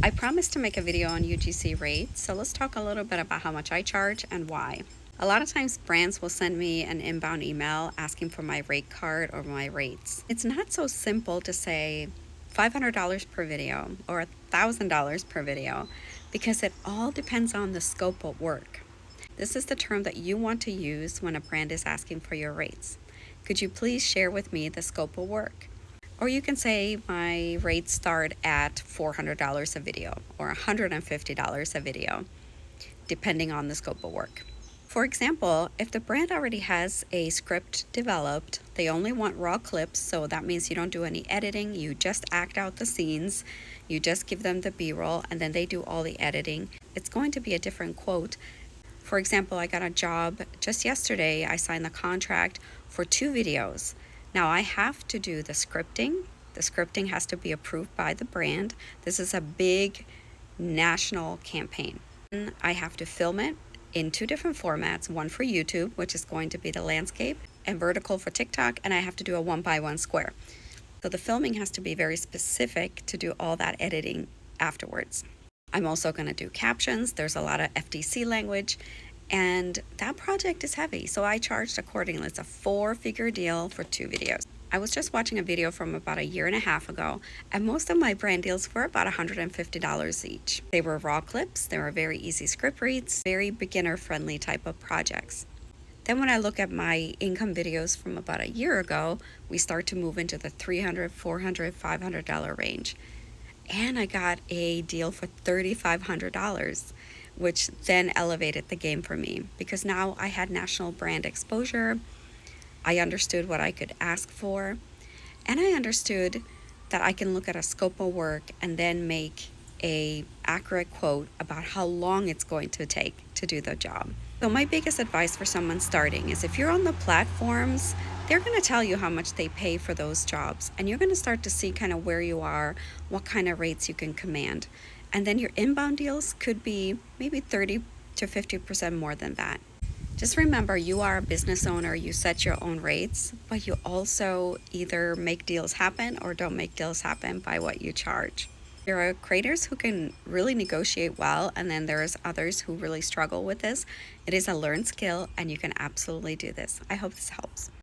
I promised to make a video on UGC rates, so let's talk a little bit about how much I charge and why. A lot of times brands will send me an inbound email asking for my rate card or my rates. It's not so simple to say $500 per video or $1,000 per video because it all depends on the scope of work. This is the term that you want to use when a brand is asking for your rates. Could you please share with me the scope of work? Or you can say my rates start at $400 a video or $150 a video, depending on the scope of work. For example, if the brand already has a script developed, they only want raw clips, so that means you don't do any editing, you just act out the scenes, you just give them the B-roll, and then they do all the editing. It's going to be a different quote. For example, I got a job just yesterday. I signed the contract for 2 videos. Now I have to do the scripting. The scripting has to be approved by the brand. This is a big national campaign. I have to film it in 2 different formats, one for YouTube, which is going to be the landscape, and vertical for TikTok, and I have to do a 1x1 square. So the filming has to be very specific to do all that editing afterwards. I'm also going to do captions. There's a lot of FTC language, and that project is heavy, so I charged accordingly. It's a 4-figure deal for 2 videos. I was just watching a video from about a year and a half ago, and most of my brand deals were about $150 each. They were raw clips, they were very easy script reads, very beginner-friendly type of projects. Then when I look at my income videos from about a year ago, we start to move into the $300, $400, $500 range. And I got a deal for $3,500, which then elevated the game for me because now I had national brand exposure. I understood what I could ask for, and I understood that I can look at a scope of work and then make a accurate quote about how long it's going to take to do the job. So my biggest advice for someone starting is if you're on the platforms, they're going to tell you how much they pay for those jobs, and you're going to start to see kind of where you are, what kind of rates you can command. And then your inbound deals could be maybe 30 to 50% more than that. Just remember, you are a business owner, you set your own rates, but you also either make deals happen or don't make deals happen by what you charge. There are creators who can really negotiate well, and then there's others who really struggle with this. It is a learned skill, and you can absolutely do this. I hope this helps.